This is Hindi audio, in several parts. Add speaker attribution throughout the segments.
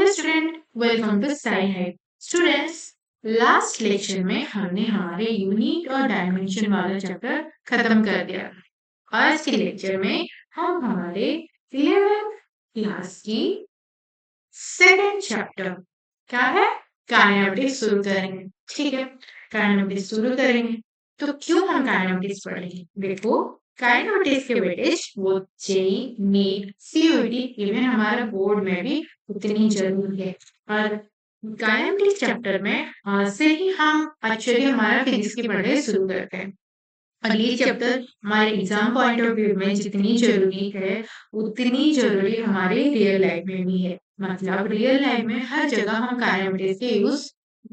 Speaker 1: Hello student, welcome to Sai height. Students, last lecture में हमने हमारे यूनिट और डायमेंशन वाला चैप्टर खत्म कर दिया। आज के लेक्चर में हम हमारे 11th क्लास की सेकंड चैप्टर क्या है, काइनेमेटिक्स शुरू करेंगे। ठीक है, काइनेमेटिक्स शुरू करेंगे। तो क्यों हम काइनेमेटिक्स पढ़ेंगे? देखो, काइनेमेटिक्स के वेटेज वो जेई, नीट, सीयूईटी, इवन हमारा बोर्ड में भी उतनी जरूरी है। और काइनेमेटिक्स चैप्टर में से ही हम एक्चुअली हमारा फिजिक्स की पढ़ाई शुरू करते हैं। और ये चैप्टर हमारे एग्जाम पॉइंट ऑफ व्यू में जितनी जरूरी है उतनी जरूरी हमारे रियल लाइफ में भी है। मतलब रियल लाइफ में हर जगह हम काइनेमेटिक्स के यूज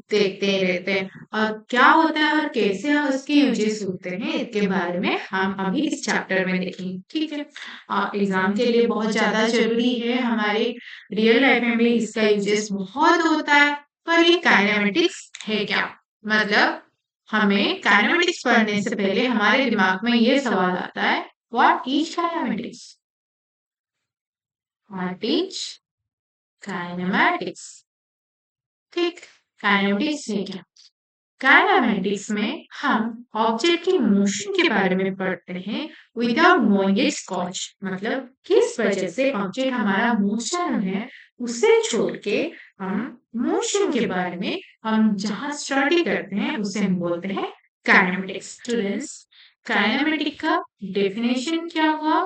Speaker 1: देखते ही रहते हैं, और क्या होता है और कैसे उसके यूजेस होते हैं इसके बारे में हम अभी इस चैप्टर में देखेंगे। ठीक है, एग्जाम के लिए बहुत ज्यादा जरूरी है, हमारे रियल लाइफ में भी इसका यूजेस बहुत होता है। पर ये काइनेमेटिक्स है क्या? मतलब हमें काइनेमेटिक्स पढ़ने से पहले हमारे दिमाग में ये सवाल आता है, what is kinematics? What is kinematics? ठीक, काइनेमेटिक्स है क्या? काइनेमेटिक्स में हम ऑब्जेक्ट की मोशन के बारे में पढ़ते हैं विदाउट नोइंग इट्स कॉज। मतलब किस वजह से ऑब्जेक्ट हमारा मोशन है उसे छोड़ के हम मोशन के बारे में हम जहाँ स्टडी करते हैं उसे हम बोलते हैं काइनेमेटिक्स। स्टूडेंट्स, काइनेमेटिक का डेफिनेशन क्या हुआ?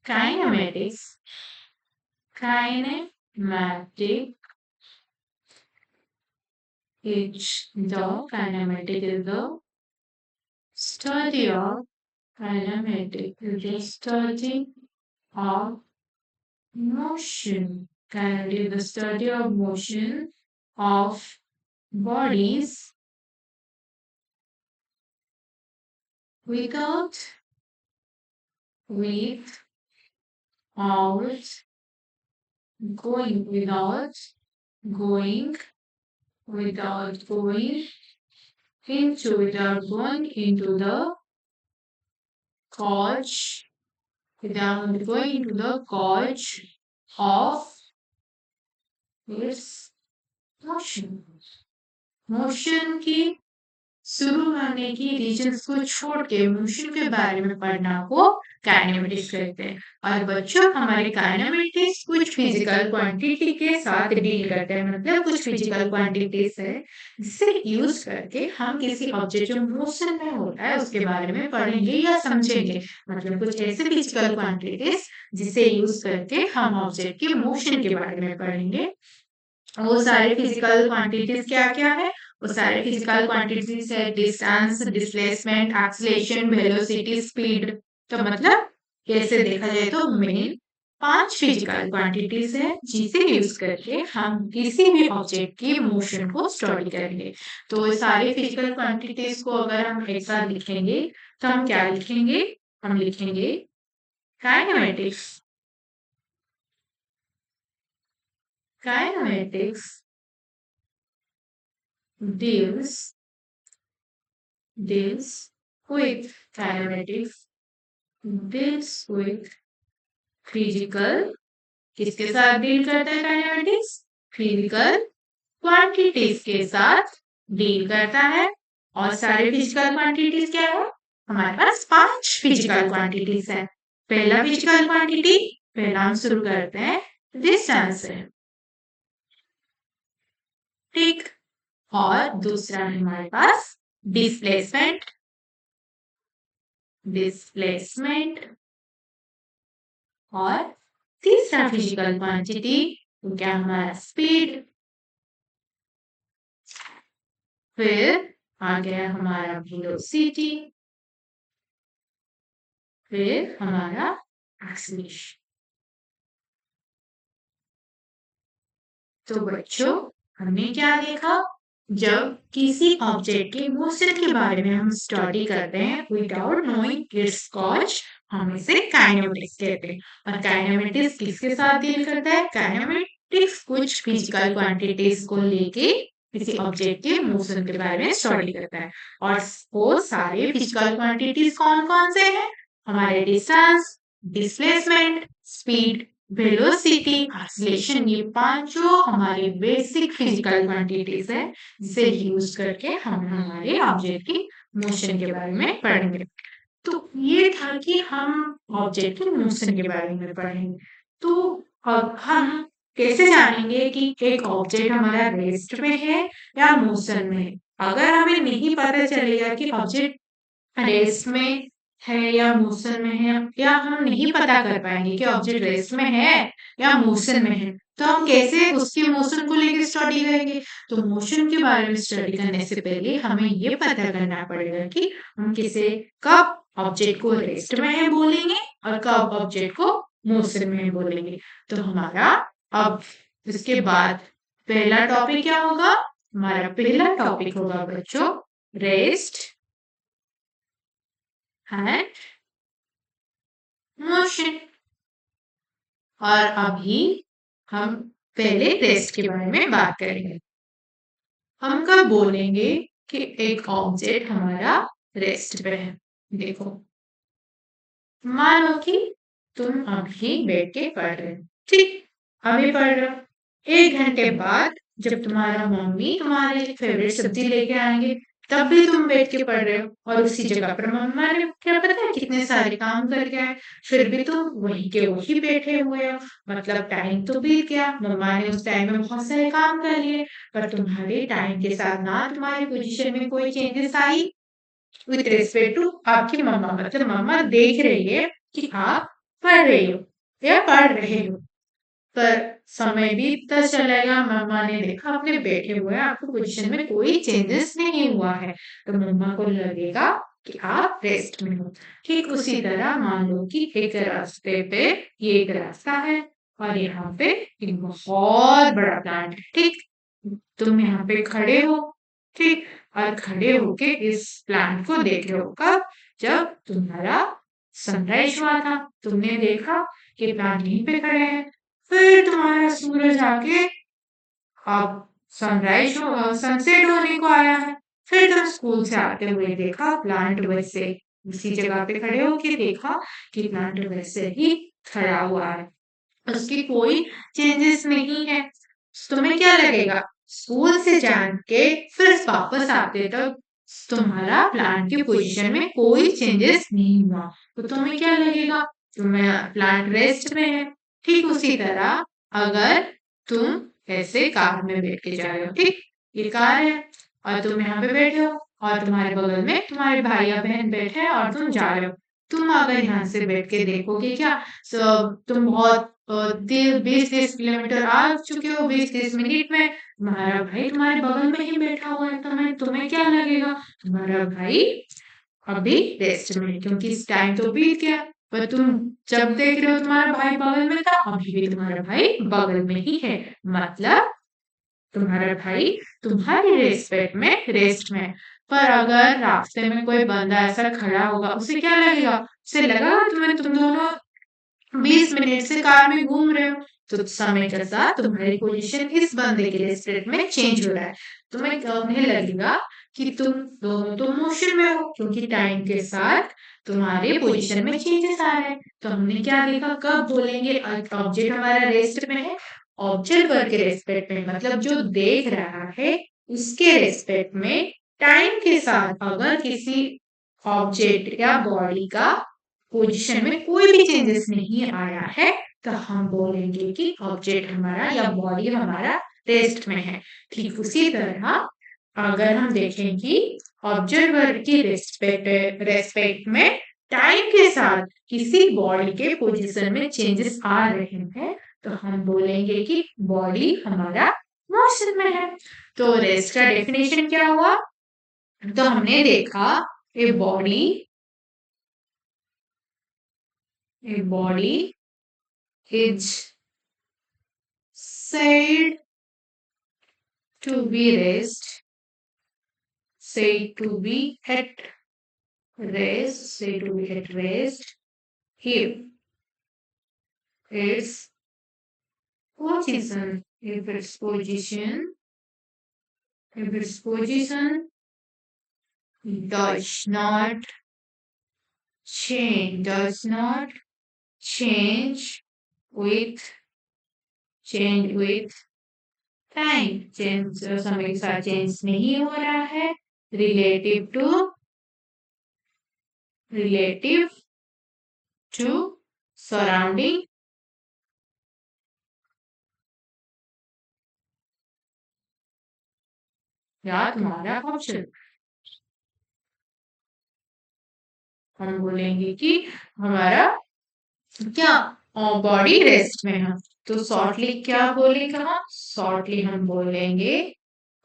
Speaker 1: Kinematics, kinematic kinematic is the study of kinematic is the study of motion. Kinetic is the study of motion of bodies without going without going into the cause of its motion। Motion की शुरू होने की रीजंस को छोड़ के मोशन के बारे में पढ़ना को काइनेमेटिक्स कहते हैं। और बच्चों, हमारे काइनेमेटिक्स कुछ फिजिकल क्वांटिटी के साथ डील करते हैं। मतलब कुछ फिजिकल क्वांटिटीज है जिसे यूज करके हम किसी ऑब्जेक्ट जो मोशन में होता है उसके बारे में पढ़ेंगे या समझेंगे। मतलब कुछ ऐसे फिजिकल क्वांटिटीज जिसे यूज करके हम ऑब्जेक्ट के मोशन के बारे में पढ़ेंगे। वो सारे फिजिकल क्वांटिटीज क्या क्या है? वो सारे फिजिकल क्वांटिटीज है distance, displacement, acceleration, velocity, speed. तो मतलब कैसे देखा जाए तो मेन 5 फिजिकल क्वांटिटीज है जिसे यूज करके हम किसी भी ऑब्जेक्ट की मोशन को स्टडी करेंगे। तो सारे फिजिकल क्वांटिटीज को अगर हम एक साथ लिखेंगे तो हम क्या लिखेंगे? हम लिखेंगे kinematics. Kinematics deals with physical, किसके साथ डील करता है काइनेमेटिक्स? फिजिकल क्वांटिटीज के साथ डील करता है। और सारे फिजिकल क्वांटिटीज क्या है? हमारे पास 5 फिजिकल क्वांटिटीज है। पहला फिजिकल क्वांटिटी, पहला हम शुरू करते हैं डिस्टेंस से। ठीक, और दूसरा हमारे पास डिस्प्लेसमेंट और तीसरा फिजिकल क्वांटिटी क्या हमारा? स्पीड। फिर आ गया हमारा वेलोसिटी, फिर हमारा एक्सीलरेशन। तो बच्चों, हमने क्या देखा? जब किसी ऑब्जेक्ट के मोशन के बारे में हम स्टडी करते हैं विदाउट नोइंग इट्स कॉज, हम इसे काइनेमेटिक्स कहते हैं। और काइनेमेटिक्स किसके साथ डील करता है? काइनेमेटिक्स कुछ फिजिकल क्वांटिटीज को लेके किसी ऑब्जेक्ट के मोशन के बारे में स्टडी करता है। और वो सारे फिजिकल क्वांटिटीज कौन कौन से हैं? हमारे distance, displacement, speed velocity, acceleration, ये पांचों हमारे बेसिक फिजिकल क्वांटिटीज है जिसे यूज करके हम हमारे ऑब्जेक्ट की मोशन के बारे में पढ़ेंगे। तो ये था कि हम ऑब्जेक्ट के मोशन के बारे में पढ़ेंगे। तो अब हम कैसे जानेंगे कि एक ऑब्जेक्ट हमारा रेस्ट में है या मोशन में है? अगर हमें नहीं पता चलेगा कि ऑब्जेक्ट रेस्ट में है या मोशन में है, या हम नहीं पता कर पाएंगे कि ऑब्जेक्ट रेस्ट में है या मोशन में है, तो हम कैसे उसके मोशन को लेकर स्टडी करेंगे? तो मोशन के बारे में स्टडी करने से पहले हमें ये पता करना पड़ेगा कि हम किसे कब ऑब्जेक्ट को रेस्ट में है बोलेंगे और कब ऑब्जेक्ट को मोशन में है बोलेंगे। तो हमारा अब इसके बाद पहला टॉपिक क्या होगा? हमारा पहला टॉपिक होगा बच्चों रेस्ट एंड मोशन। और अभी हम पहले रेस्ट के बारे में बात करेंगे। हम कब बोलेंगे कि एक ऑब्जेक्ट हमारा रेस्ट पे है? देखो, मानो कि तुम अभी बैठ के पढ़ रहे हो, ठीक, अभी पढ़ रहे हो, 1 घंटे बाद जब तुम्हारा मम्मी तुम्हारे फेवरेट सब्जी लेके आएंगे, तब भी तुम बैठ के पढ़ रहे हो, और उसी जगह पर मम्मा ने क्या पता है कितने सारे काम करके आए, फिर भी तुम वही के वही बैठे हुए हो। मतलब टाइम तो बीत गया, मम्मा ने उस टाइम में बहुत सारे काम कर लिए, पर तुम्हारे टाइम के साथ ना तुम्हारी पोजीशन में कोई चेंजेस आई विथ रिस्पेक्ट टू आपकी मम्मा। मतलब मम्मा देख रही है कि आप पढ़ रही हो या पढ़ रहे हो, पर समय बीतता चलेगा, मम्मा ने देखा अपने बैठे हुए हैं, आपकी पोजीशन में कोई चेंजेस नहीं हुआ है, तो मम्मा को लगेगा कि आप रेस्ट में हो। ठीक उसी तरह मान लो कि एक रास्ते पे ये एक रास्ता है और यहाँ पे एक बहुत बड़ा प्लांट है, ठीक, तुम यहाँ पे खड़े हो, ठीक, और खड़े होके इस प्लांट को देख रहे हो। कब? जब तुम्हारा सनराइज हुआ था, तुमने देखा कि प्लांट यहीं पे खड़े हैं, फिर तुम्हारा सूरज आके अब सनराइज हो सनसेट होने को आया है, फिर तुम स्कूल से आते हुए देखा प्लांट वैसे उसी जगह पे खड़े होके देखा कि प्लांट वैसे ही खड़ा हुआ है, उसकी कोई चेंजेस नहीं है। तुम्हें क्या लगेगा? स्कूल से जान के फिर वापस आते तक तुम्हारा प्लांट की पोजीशन में कोई चेंजेस नहीं हुआ, तो तुम्हें क्या लगेगा? तुम्हें प्लांट रेस्ट में है। ठीक उसी तरह अगर तुम ऐसे कार में बैठ के जा रहे हो, ठीक, ये कार है और तुम यहाँ पे बैठे हो और तुम्हारे बगल में तुम्हारे भाई या बहन बैठे हैं और तुम जा रहे हो, तुम अगर यहाँ से बैठ के देखोगे क्या, तो तुम बहुत 20-30 किलोमीटर आ चुके हो, 20-30 मिनट में तुम्हारा भाई तुम्हारे बगल में ही बैठा हुआ है, तुम्हें तुम्हें क्या लगेगा? तुम्हारा भाई अभी रेस्ट में है, क्योंकि इस टाइम तो बीत गया, पर तुम जब देख रहे हो तुम्हारा भाई बगल में था, अभी भी तुम्हारा भाई बगल में ही है, मतलब तुम्हारा भाई तुम्हारे रेस्पेक्ट में रेस्ट में है। पर अगर रास्ते में कोई बंदा ऐसा खड़ा होगा, उसे क्या लगेगा? उसे लगा तुम्हें तुम दोनों 20 मिनट से कार में घूम रहे हो, तो समय के साथ तुम्हारी पोजीशन इस बंदे के लिए स्प्रिट में चेंज हो रहा है, तुम्हें कहने लगेगा कि तुम दोनों तो मोशन में हो, क्योंकि टाइम के साथ तुम्हारे पोजीशन में चेंजेस आ रहे हैं। तो हमने क्या देखा, कब बोलेंगे ऑब्जेक्ट हमारा रेस्ट में है? ऑब्जेक्ट वर्ग के रेस्पेक्ट में, मतलब जो देख रहा है उसके रेस्पेक्ट में टाइम के साथ अगर किसी ऑब्जेक्ट या बॉडी का पोजीशन में कोई भी चेंजेस नहीं आया है, तो हम बोलेंगे कि ऑब्जेक्ट हमारा या बॉडी हमारा रेस्ट में है। ठीक उसी तरह अगर हम देखें कि ऑब्जर्वर की रेस्पेक्ट में टाइम के साथ किसी बॉडी के पोजीशन में चेंजेस आ रहे हैं, तो हम बोलेंगे कि बॉडी हमारा मोशन में है। तो रेस्ट का डेफिनेशन क्या हुआ? तो हमने देखा ए body is said to be said to be at said to be at rest if its if its position does not change with change with time. Change समय के साथ चेंज नहीं हो रहा है। रिलेटिव टू सराउंडिंग या तुम्हारा ऑप्शन। हम बोलेंगे कि हमारा क्या बॉडी रेस्ट में है, तो शॉर्टली क्या बोलेंगे हम? शॉर्टली हम बोलेंगे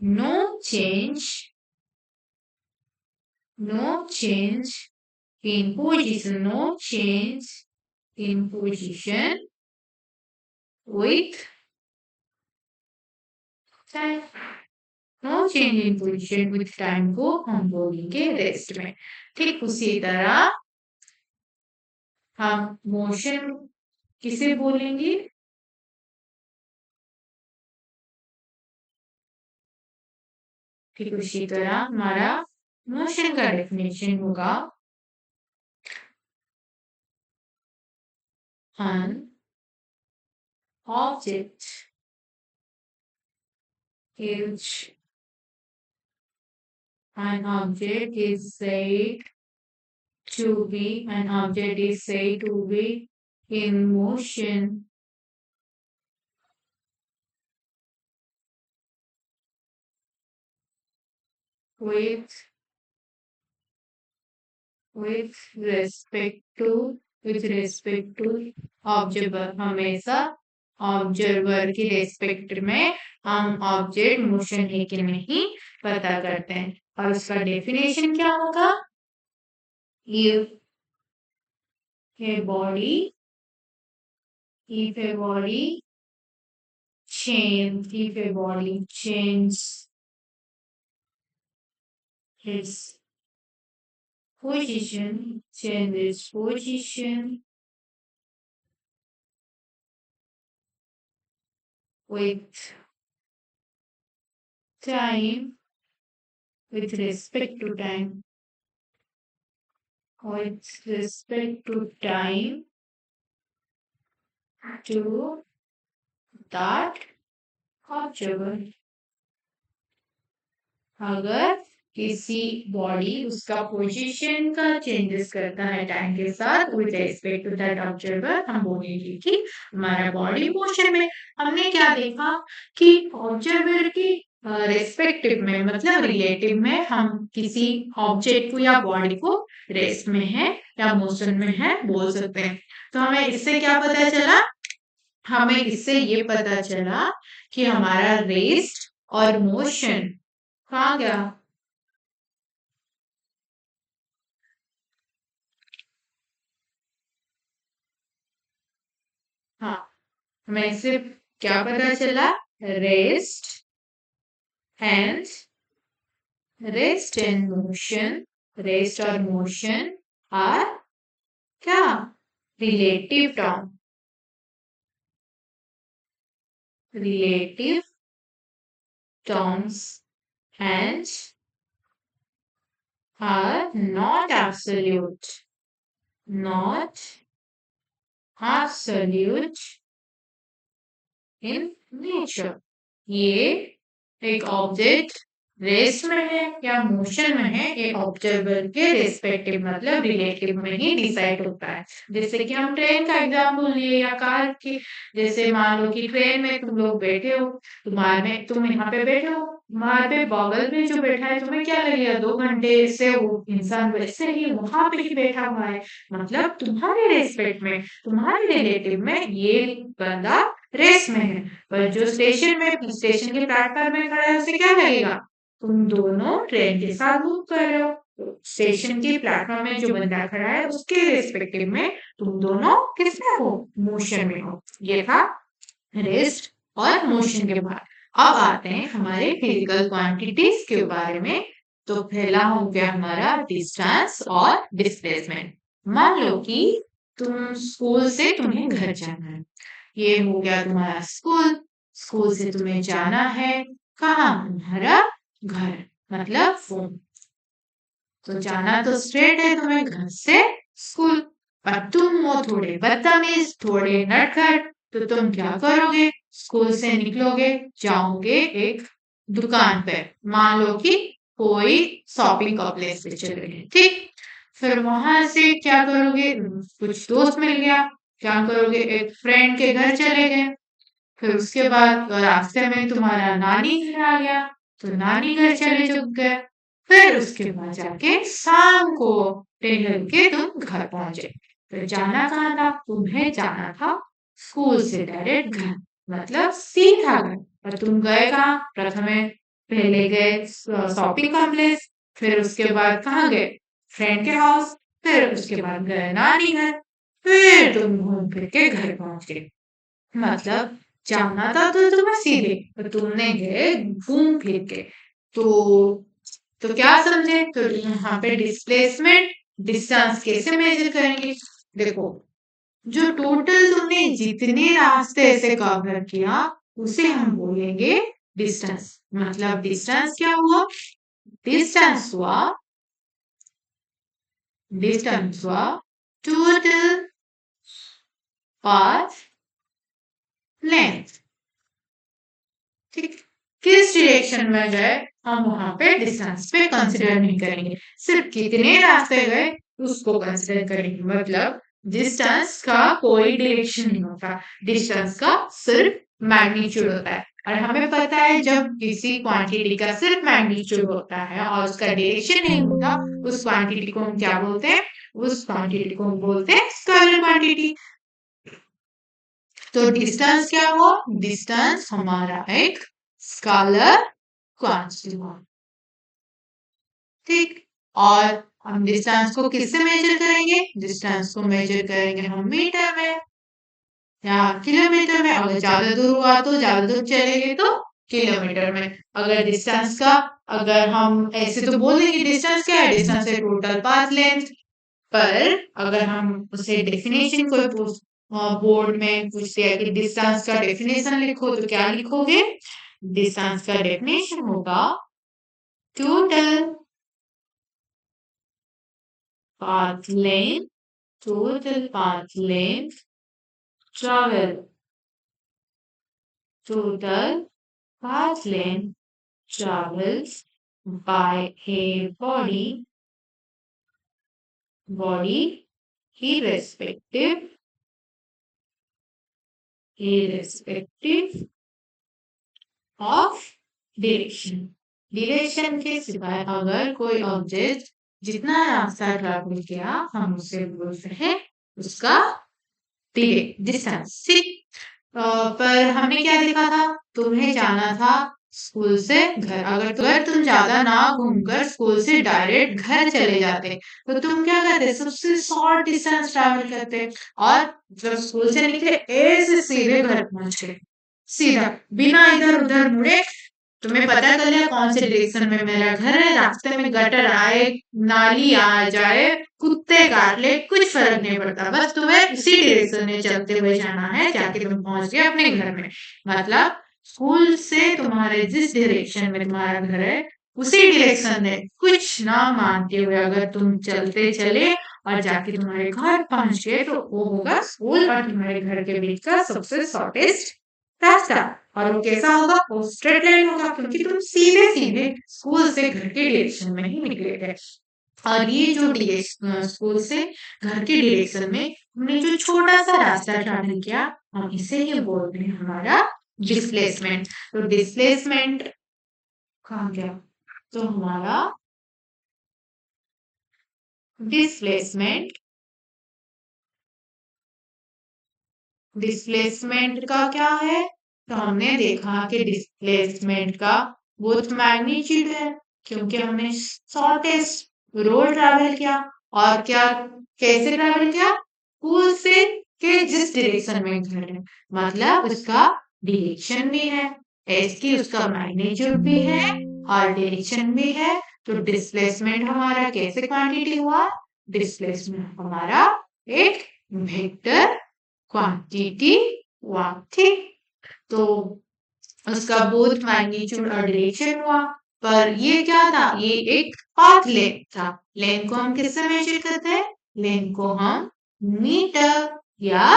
Speaker 1: no change in position, no change in position with time। No change in position with time को हम बोलेंगे रेस्ट में। ठीक उसी तरह हम मोशन किसे बोलेंगे? ठीक उसी तरह हमारा मोशन का डेफिनेशन होगा an object is said to be in motion with respect to observer. हमेशा ऑब्जर्वर की रेस्पेक्ट में हम ऑब्जेक्ट मोशन है कि नहीं पता करते हैं। और उसका डेफिनेशन क्या होगा? if a body changes its position with time, with respect to time, to that observer। अगर किसी बॉडी उसका पोजीशन का चेंजेस करता है टाइम के साथ with respect to that observer, हम बोलेंगे कि हमारा बॉडी मोशन में। हमने क्या देखा कि ऑब्जर्वर की रेस्पेक्टिव में मतलब रिलेटिव में हम किसी ऑब्जेक्ट को या बॉडी को रेस्ट में है या मोशन में है बोल सकते हैं। तो हमें इससे क्या पता चला? हमें इससे ये पता चला कि हमारा रेस्ट और मोशन कहाँ गया? हाँ, हमें इससे क्या पता चला? रेस्ट एंड रेस्ट और मोशन आर क्या? Relative terms and are not absolute in nature। ये एक ऑब्जेक्ट रेस्ट में है या मोशन में है, ये ऑब्जर्वर के रेस्पेक्टिव मतलब रिलेटिव में ही डिसाइड होता है। जैसे कि हम ट्रेन का एग्जाम्पल लिए या कार की, जैसे मान लो कि ट्रेन में तुम लोग बैठे हो, तुम यहाँ पे बैठे हो, तुम्हारे पे बगल में जो बैठा है तुम्हें क्या लगेगा? 2 घंटे से वो इंसान वैसे ही वहां पे ही बैठा हुआ है, मतलब तुम्हारे रेस्पेक्ट में, तुम्हारे रिलेटिव में ये बंदा रेस में है। पर जो स्टेशन के प्लेटफॉर्म में खड़ा है उसे क्या लगेगा? तुम दोनों ट्रेन के साथ मूव कर रहे हो। स्टेशन के प्लेटफॉर्म में जो बंदा खड़ा है उसके रेस्पेक्टिव में तुम दोनों किसमें हो? मोशन में हो। ये था रेस्ट और मोशन के बाद। अब आते हैं हमारे फिजिकल क्वांटिटीज के बारे में। तो पहला हो गया हमारा डिस्टेंस और डिस्प्लेसमेंट। मान लो कि तुम स्कूल से तुम्हें घर जाना है, ये हो गया तुम्हारा स्कूल से तुम्हें जाना है कहाँ? तुम्हारा घर मतलब फोन। तो जाना तो स्ट्रेट है तुम्हें घर से स्कूल, पर तुम हो थोड़े बदतमीज, थोड़े नटखट, तो तुम क्या करोगे? स्कूल से निकलोगे, जाओगे एक दुकान पे, मान लो कि कोई शॉपिंग कॉम्प्लेक्स पे चले गए, ठीक। फिर वहां से क्या करोगे? कुछ दोस्त मिल गया, क्या करोगे? एक फ्रेंड के घर चले गए। फिर उसके बाद रास्ते में तुम्हारा नानी घर आ गया, तो नानी घर चले चुक गए। फिर उसके बाद जाके शाम को टहल के तुम घर पहुंचे। फिर जाना कहाँ था? तुम्हें जाना था स्कूल से डायरेक्ट घर, मतलब सीधा घर। और तुम गए कहाँ? प्रथमे पहले गए शॉपिंग कॉम्प्लेक्स, फिर उसके बाद कहाँ गए? फ्रेंड के हाउस, फिर उसके बाद गए नानी घर, फिर तुम घूम फिर के घर पहुंच गए। मतलब जाना था तो तुम्हें सीधे, पर तुमने गए घूम फिर के। तो क्या समझे? तो यहाँ पे डिस्प्लेसमेंट डिस्टेंस कैसे मेजर करेंगे? देखो, जो टोटल तुमने जितने रास्ते से कवर किया उसे हम बोलेंगे डिस्टेंस। मतलब डिस्टेंस क्या हुआ? डिस्टेंस हुआ टोटल पाथ लेंथ, ठीक। किस डायरेक्शन में गए हम वहां पे डिस्टेंस पे कंसिडर नहीं करेंगे, सिर्फ कितने रास्ते गए उसको कंसिडर करेंगे। मतलब डिस्टेंस का कोई डायरेक्शन नहीं होता, डिस्टेंस का सिर्फ मैग्नीट्यूड होता है। और हमें पता है जब किसी क्वांटिटी का सिर्फ मैग्नीट्यूड होता है और उसका डायरेक्शन नहीं होता, उस क्वांटिटी को हम क्या बोलते हैं? उस क्वांटिटी को हम बोलते हैं स्केलर क्वांटिटी। तो डिस्टेंस क्या हुआ? डिस्टेंस हमारा एक स्केलर क्वांटिटी हुआ, ठीक। और हम डिस्टेंस को किससे मेजर करेंगे? डिस्टेंस को मेजर करेंगे हम मीटर में या किलोमीटर में। अगर ज्यादा दूर हुआ तो ज्यादा दूर चलेंगे तो किलोमीटर में। अगर डिस्टेंस का, अगर हम ऐसे तो बोलेंगे डिस्टेंस क्या है? डिस्टेंस है टोटल पाथ लेंथ। पर अगर हम उसे डेफिनेशन कोई बोर्ड में पूछते हैं कि डिस्टेंस का डेफिनेशन लिखो, तो क्या लिखोगे? डिस्टेंस का डेफिनेशन होगा total path length, total path length travel, total path length travels by a body irrespective of direction। Direction के सिवाय अगर कोई ऑब्जेक्ट जितना रास्ता ट्रैवल किया हम उसे बोलते हैं उसका डिस्टेंस, ठीक। पर हमने क्या देखा था? तुम्हें जाना था स्कूल से घर। अगर तुम ज्यादा ना घूमकर स्कूल से डायरेक्ट घर चले जाते तो तुम क्या करते? सबसे शॉर्ट डिस्टेंस ट्रैवल करते और जब स्कूल से निकले ऐसे सीधे घर पहुंच गए, सीधा, बिना इधर उधर मुड़े। तुम्हें पता चल गया कौन से डायरेक्शन में मेरा घर है। रास्ते में गटर आए, नाली आ जाए, कुत्ते काट ले, कुछ फर्क नहीं पड़ता, बस तुम्हें उसी डायरेक्शन में चलते हुए जाना है, जाके तुम पहुंच गए अपने घर में। मतलब स्कूल से तुम्हारे जिस डायरेक्शन में तुम्हारा घर है उसी डायरेक्शन में कुछ ना मानते हुए अगर तुम चलते चले और जाके तुम्हारे घर पहुंच गए तो वो होगा स्कूल और तुम्हारे घर के बीच का सबसे शॉर्टेस्ट रास्ता। और वो कैसा होगा? वो स्ट्रेट लाइन होगा, क्योंकि तुम सीधे सीधे स्कूल से घर के डायरेक्शन में ही निकले थे। और ये जो स्कूल से घर के डायरेक्शन में हमने जो छोटा सा रास्ता ट्रैवल किया, हम इसे ही बोलते हैं हमारा डिस्प्लेसमेंट। तो डिस्प्लेसमेंट कहाँ गया? तो हमारा डिस्प्लेसमेंट डिस्प्लेसमेंट का क्या है? तो हमने देखा कि डिस्प्लेसमेंट का बोथ मैग्नीट्यूड है, क्योंकि हमने शॉर्टेस्ट रोड ट्रैवल किया। और क्या, कैसे ट्रैवल किया? स्कूल से के जिस डायरेक्शन में घर है, मतलब उसका डायरेक्शन भी है, एस की उसका मैग्नीट्यूड भी है और डायरेक्शन भी है। तो डिस्प्लेसमेंट हमारा कैसे क्वांटिटी हुआ? डिस्प्लेसमेंट हमारा एक वेक्टर क्वांटिटी हुआ, ठीक। तो उसका बोथ मैग्नीट्यूड और डायरेक्शन हुआ। पर ये क्या था? ये एक पाथ लेंथ था। लेंथ को हम किससे मेजर करते हैं? लेंथ को हम मीटर या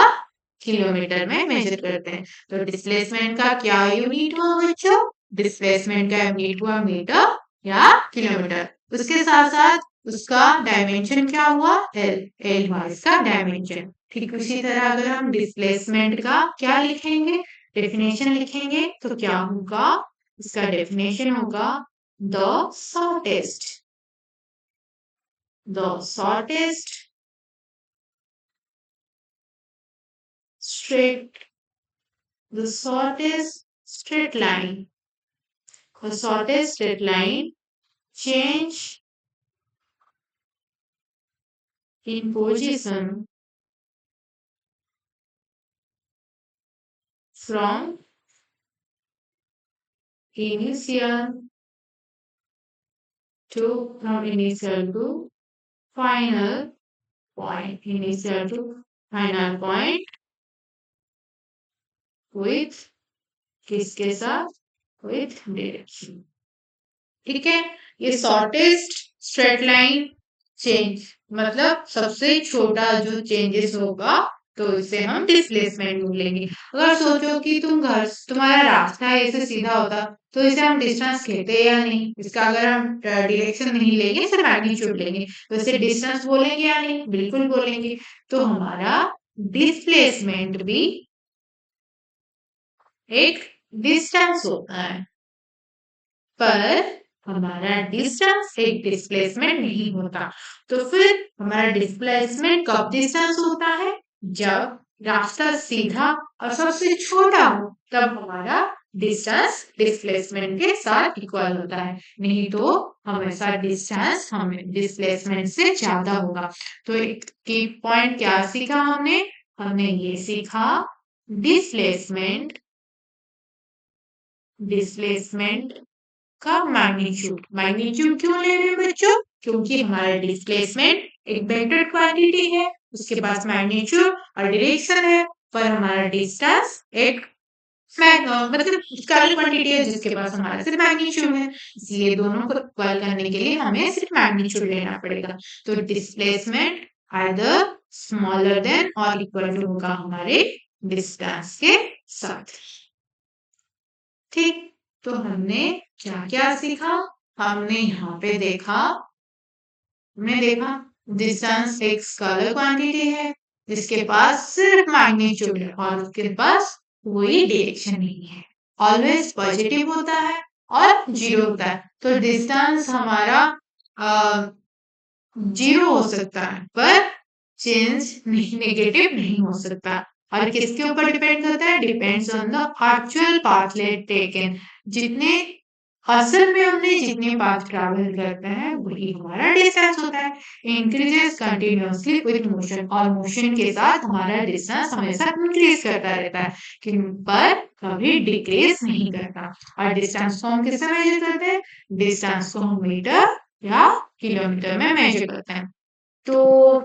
Speaker 1: किलोमीटर में मेजर करते हैं। तो डिस्प्लेसमेंट का क्या यूनिट हुआ बच्चों? डिस्प्लेसमेंट का यूनिट हुआ मीटर या किलोमीटर। उसके साथ साथ उसका डायमेंशन क्या हुआ? एल। एल हुआ इसका डायमेंशन। ठीक उसी तरह अगर हम डिस्प्लेसमेंट का क्या लिखेंगे, डेफिनेशन लिखेंगे, तो क्या होगा? इसका डेफिनेशन होगा the shortest straight the shortest straight line change in position from initial to final point with किसके साथ? with direction। ठीक है, ये शॉर्टेस्ट स्ट्रेट लाइन चेंज मतलब सबसे छोटा जो चेंजेस होगा तो इसे हम डिस्प्लेसमेंट बोलेंगे। अगर सोचो कि तुम्हारा रास्ता ऐसे सीधा होता तो इसे हम डिस्टेंस कहते या नहीं? इसका अगर हम डायरेक्शन नहीं लेंगे सिर्फ मैग्नीट्यूड लेंगे तो इसे डिस्टेंस बोलेंगे या नहीं? बिल्कुल बोलेंगे। तो हमारा डिस्प्लेसमेंट भी एक डिस्टेंस होता है, पर हमारा डिस्टेंस एक डिस्प्लेसमेंट नहीं होता। तो फिर हमारा डिस्प्लेसमेंट कब डिस्टेंस होता है? जब रास्ता सीधा और सबसे छोटा हो तब हमारा डिस्टेंस डिस्प्लेसमेंट के साथ इक्वल होता है, नहीं तो हमेशा डिस्टेंस हमें डिस्प्लेसमेंट से ज्यादा होगा। तो एक की पॉइंट क्या सीखा हमने? हमने ये सीखा डिस्प्लेसमेंट का मैग्नीट्यूड क्यों ले रहे हैं बच्चों? क्योंकि हमारा डिस्प्लेसमेंट एक वेक्टर क्वांटिटी है, उसके पास मैग्नीट्यूड और डायरेक्शन है, पर हमारा डिस्टेंस एक मतलब स्केलर क्वांटिटी है जिसके पास हमारा सिर्फ मैग्नीट्यूड है। इसलिए दोनों को इक्वल करने के लिए हमें सिर्फ मैग्नीट्यूड लेना पड़ेगा। तो डिस्प्लेसमेंट आइदर स्मॉलर देन और इक्वल टू होगा हमारे डिस्टेंस के साथ। ठीक, तो हमने क्या क्या सीखा? हमने यहाँ पे देखा डिस्टेंस एक स्केलर क्वांटिटी है जिसके पास सिर्फ मैग्नीट्यूड है और उसके पास कोई डायरेक्शन नहीं है, ऑलवेज पॉजिटिव होता है और जीरो होता है। तो डिस्टेंस हमारा जीरो हो सकता है पर चेंज नेगेटिव नहीं हो सकता। और किसके ऊपर डिपेंड करता है? Depends on the actual path taken. जितने असल में हमने जितने पाथ ट्रैवल करते हैं वही हमारा डिस्टेंस होता है। इंक्रीजेस कंटिन्यूअसली विद मोशन और मोशन के साथ हमारा डिस्टेंस हमेशा इंक्रीज करता रहता है पर कभी डिक्रीज नहीं करता। और डिस्टेंस को हम किससे मेजर करते हैं? डिस्टेंस को हम मीटर या किलोमीटर में मेजर करते हैं। तो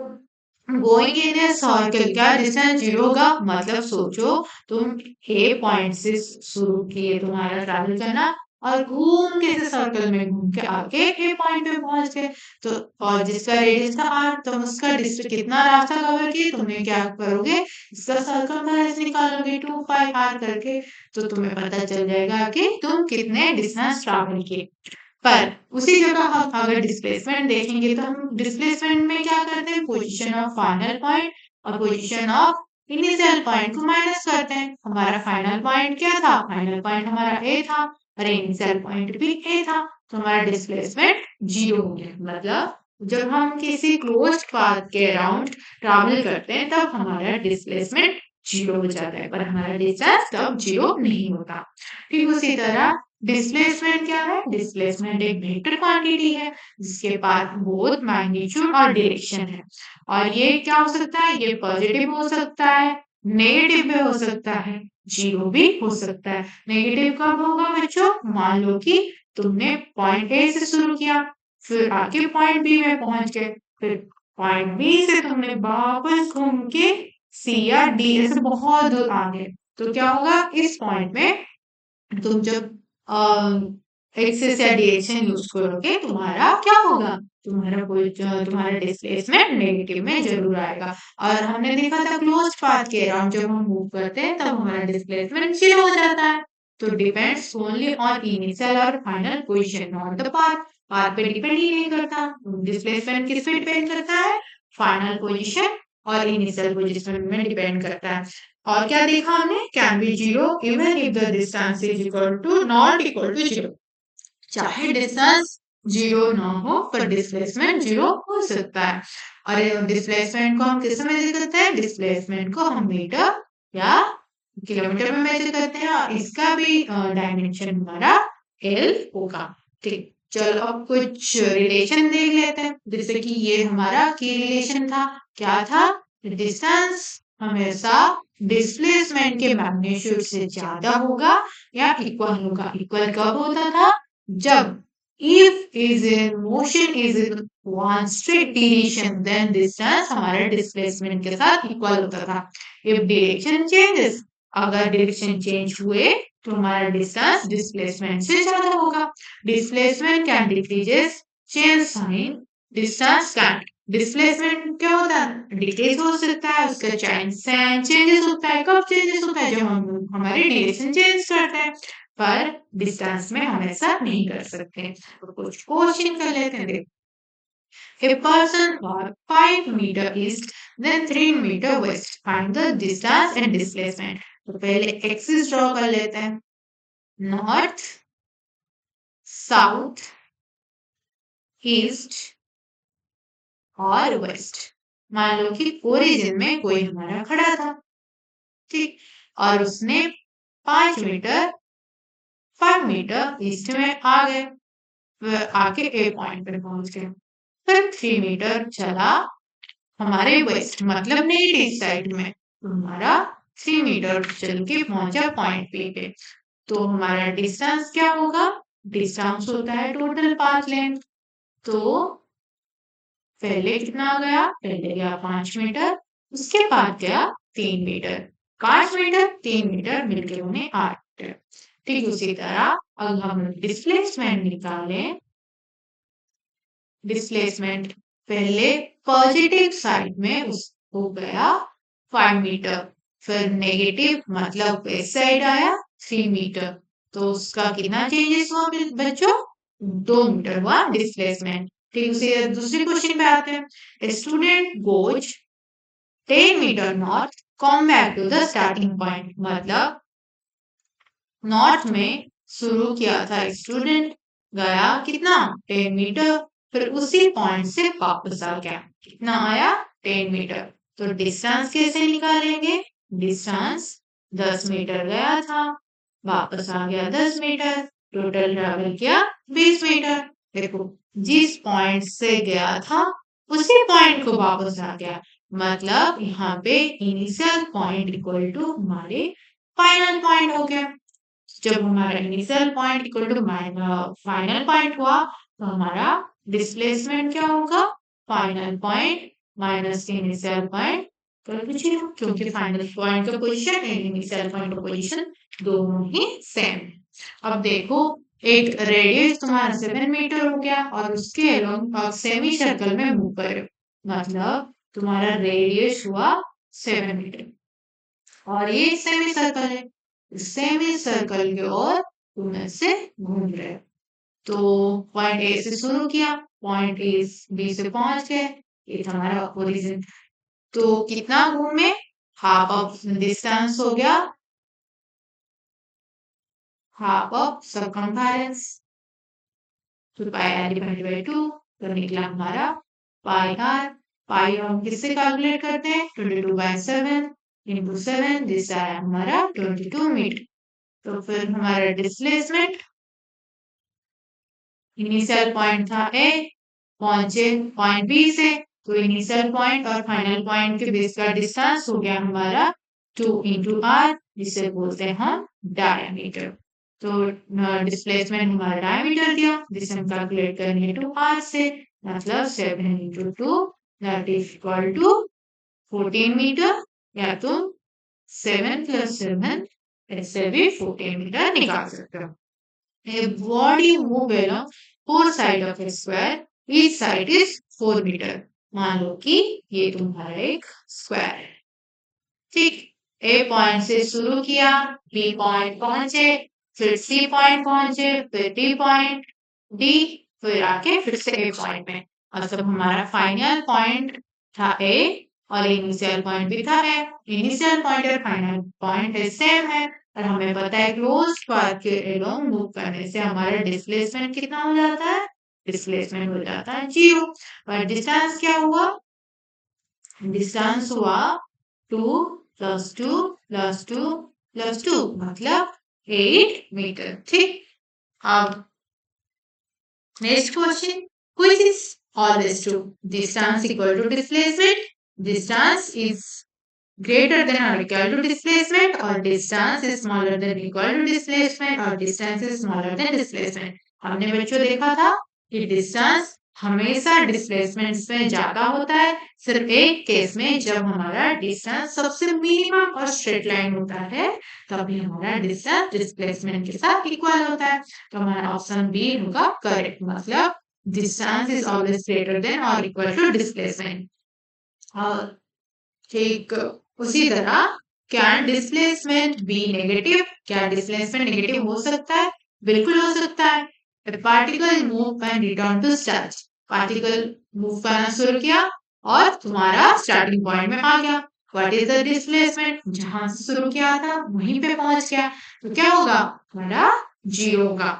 Speaker 1: गोइंग इन ए सर्कल क्या डिस्टेंस जीरो होगा? मतलब सोचो तुम ए पॉइंट से शुरू किए तुम्हारा ट्रैवल करना और घूम के से सर्कल में घूम के आके ए पॉइंट पे पहुंच गए। तो और जिसका रेडियस था 8 तुम उसका डिस्टेंस कितना रास्ता कवर किए? तुम्हें क्या करोगे? इसका सर्कल रेडियस निकालोगे 2 पाई आर करके, तो तुम्हें पता चल जाएगा कि तुम कितने डिस्टेंस ट्रैवल किए। पर उसी जगह हम अगर डिस्प्लेसमेंट देखेंगे तो हम डिस्प्लेसमेंट में क्या करते हैं? पोजीशन ऑफ फाइनल पॉइंट और पोजीशन ऑफ इनिशियल पॉइंट को माइनस करते हैं। हमारा फाइनल पॉइंट क्या था? फाइनल पॉइंट हमारा ए था और इनिशियल पॉइंट भी ए था, तो हमारा डिस्प्लेसमेंट जीरो हो गया। मतलब जब हम किसी क्लोज्ड पाथ के अराउंड ट्रैवल करते हैं तब हमारा डिस्प्लेसमेंट जीरो हो जाता है पर हमारा डिस्टेंस तब जीरो नहीं होता। ठीक उसी तरह डिस्प्लेसमेंट क्या है? डिस्प्लेसमेंट एक वेक्टर क्वांटिटी है जिसके पास बोथ मैग्नीट्यूड और डायरेक्शन है। और ये क्या हो सकता है? ये पॉजिटिव हो सकता है, नेगेटिव भी हो सकता है, जीरो भी हो सकता है। नेगेटिव कब होगा बच्चों? मान लो कि तुमने पॉइंट ए से शुरू किया फिर आके पॉइंट बी में पहुंच गए, फिर पॉइंट बी से तुमने वापस घूम के सी या डी ऐसे बहुत दूर आ गए, तो क्या होगा? इस पॉइंट में तुम जब एक्सेस या डायरेक्शन यूज करोगे तुम्हारा क्या होगा? तुम्हारा डिस्प्लेसमेंट नेगेटिव में जरूर आएगा। और हमने देखा था क्लोज पाथ के अराउंड जब हम मूव करते हैं तब हमारा डिस्प्लेसमेंट 0 हो जाता है। तो डिपेंड्स ओनली ऑन इनिशियल और final position, not the path. Path पे डिपेंड ही नहीं करता। डिस्प्लेसमेंट किस पे डिपेंड करता है? फाइनल पोजीशन और इनिशियल पोजीशन में डिपेंड करता है। और क्या देखा हमने? Can be 0 even if the distance is equal to not equal to 0। चाहे डिस्टेंस 0 ना हो पर डिस्प्लेसमेंट 0 हो सकता है। और डिस्प्लेसमेंट को हम किस में मेजर करते हैं? डिस्प्लेसमेंट को हम मीटर या किलोमीटर में मेजर करते हैं और इसका भी डायमेंशन हमारा एल होगा। ठीक, चलो अब कुछ रिलेशन देख लेते हैं। जैसे कि ये हमारा की रिलेशन था। क्या था? डिस्टेंस हमेशा डिस्प्लेसमेंट के मैग्नीट्यूड से ज्यादा होगा या इक्वल होगा। इक्वल कब होता था? जब if is in motion is in one straight direction then distance हमारा डिस्प्लेसमेंट के साथ इक्वल होता था। if direction changes, अगर डायरेक्शन चेंज हुए तो हमारा डिस्टेंस डिस्प्लेसमेंट से ज्यादा होगा। Displacement can decreases change sign, distance can. Displacement क्या होता है? डिक्रीज हो सकता है, उसका साइन चेंजेस होता है। कब चेंजेस होता है? जब हम हमारी डायरेक्शन चेंज करते हैं। पर डिस्टेंस में हम ऐसा नहीं कर सकते। तो कुछ क्वेश्चन कर लेते हैं। A person walk 5 meter east, then 3 meter west. Find the distance and displacement. तो पहले एक्सिस ड्रॉ कर लेते हैं। नॉर्थ, साउथ, ईस्ट और वेस्ट। मान लो कि ओरिजिन में कोई हमारा खड़ा था, ठीक, और उसने 5 मीटर ईस्ट में आ गए, आके ए पॉइंट पे पहुंच गए। फिर 3 मीटर चला हमारे वेस्ट मतलब नेगेटिव साइड में, तो हमारा 3 मीटर चल के पहुंचा पॉइंट पी पे। तो हमारा डिस्टेंस क्या होगा? डिस्टेंस होता है टोटल पाथ लेंथ। तो पहले कितना गया? पहले गया 5 मीटर, उसके बाद गया 3 मीटर। 5 मीटर 3 मीटर मिलके उन्हें 8 मीटर। ठीक उसी तरह अगर हम डिस्प्लेसमेंट निकालें, डिस्प्लेसमेंट पहले पॉजिटिव साइड में हो गया 5 मीटर, फिर नेगेटिव मतलब वेस्ट साइड आया 3 मीटर। तो उसका कितना चेंजेस हुआ बच्चों? 2 मीटर हुआ डिस्प्लेसमेंट। ठीक उसी दूसरे क्वेश्चन पे आते हैं। Student goes 10 metre north, come back to the starting point. मतलब नॉर्थ में शुरू किया था स्टूडेंट, गया कितना? 10 मीटर, फिर उसी पॉइंट से वापस आ गया। कितना आया? 10 मीटर। तो डिस्टेंस कैसे निकालेंगे? डिस्टेंस 10 मीटर गया था, वापस आ गया 10 मीटर, टोटल ट्रेवल किया 20 मीटर। देखो जिस पॉइंट से गया था उसी पॉइंट को वापस आ गया। मतलब यहाँ पे इनिशियल पॉइंट इक्वल टू हमारे फाइनल पॉइंट हो गया। जब हमारा initial point equal to final point हुआ तो हमारा डिस्प्लेसमेंट क्या होगा? Final point minus initial point क्योंकि फाइनल पॉइंट का पोजीशन और इनिशियल पॉइंट का पोजीशन दोनों ही सेम। अब देखो एक रेडियस तुम्हारा 7 मीटर हो गया और उसके अलोंग सेमी सर्कल में मूव करो, मतलब तुम्हारा रेडियस हुआ 7 मीटर और ये सेमी सर्कल है। सेमी सर्कल की ओर तुम ऐसे घूम रहे हो। तो पॉइंट ए से शुरू किया, पॉइंट ए बी से पहुंच गए, ये हमारा ओरिजिन। तो कितना घूमे? हाफ ऑफ डिस्टेंस हो गया, हाफ ऑफ सर्कमफेरेंस। तो पाई आर डिवाइडेड बाय 2, तो निकला हमारा पाई आर। पाई हम किससे कैलकुलेट करते हैं? 22/7 इंटू 7, जिससे आया हमारा 22 मीटर। तो फिर हमारा डिस्प्लेसमेंट इनिशियल पॉइंट था ए, पहुंचे पॉइंट बी से, तो इनिशियल पॉइंट और फाइनल पॉइंट के बीच का डिस्टेंस हो गया हमारा 2 इंटू आर, जिसे बोलते हैं हम डायमीटर। तो डिस्प्लेसमेंट हमारा डायमीटर दिया जिसे हम कैलकुलेट करेंगे 2r से, मतलब 7 into 2 that is equal to 14 metre, या तुम 7 + 7 ऐसे भी 14 मीटर निकाल सकते हो। A body move along four sides of a square each side is 4 metre. मान लो कि ये तुम्हारा एक स्क्वायर है, ठीक। ए पॉइंट से शुरू किया, बी पॉइंट पहुंचे, फिर सी पॉइंट पहुंचे, फिर डी पॉइंट, डी, फिर आके फिर से ए पॉइंट में। मतलब हमारा फाइनल पॉइंट था ए और इनिशियल पॉइंट भी था ए। इनिशियल पॉइंट और फाइनल पॉइंट सेम है और हमें पता है क्लोज्ड पाथ के अलोंग मूव करने से हमारा डिस्प्लेसमेंट कितना हो जाता है? डिस्प्लेसमेंट हो जाता है 0। और डिस्टेंस क्या हुआ? डिस्टेंस हुआ 2 प्लस 2 प्लस 2 प्लस 2 मतलब 8 मीटर, ठीक। अब next question, which is always true? Distance equal to displacement. Distance is greater than or equal to displacement, or distance is smaller than equal to displacement, or distance is smaller than displacement. हमने बच्चों देखा था कि डिस्टेंस हमेशा डिस्प्लेसमेंट में ज्यादा होता है, सिर्फ एक केस में जब हमारा डिस्टेंस सबसे मिनिमम और स्ट्रेट लाइन होता है तभी हमारा डिस्टेंस डिस्प्लेसमेंट के साथ इक्वल होता है। तो हमारा ऑप्शन बी होगा करेक्ट, मतलब distance is always greater than और इक्वल टू डिस्प्लेसमेंट। और ठीक उसी तरह कैन डिस्प्लेसमेंट बी नेगेटिव? क्या डिस्प्लेसमेंट नेगेटिव हो सकता है? बिल्कुल हो सकता है। Particle move and return to start. Particle move करना शुरू किया और तुम्हारा स्टार्टिंग पॉइंट में आ गया। What is the displacement? जहां से शुरू किया था वहीं पे पहुंच गया, तो क्या होगा? हमारा 0 होगा।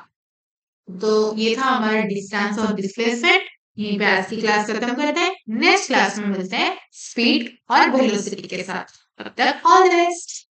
Speaker 1: तो ये था हमारा डिस्टेंस और डिस्प्लेसमेंट। यहीं पे आज की क्लास खत्म करते हैं। नेक्स्ट क्लास में मिलते हैं स्पीड और वेलोसिटी के साथ। तब तक ऑल द बेस्ट।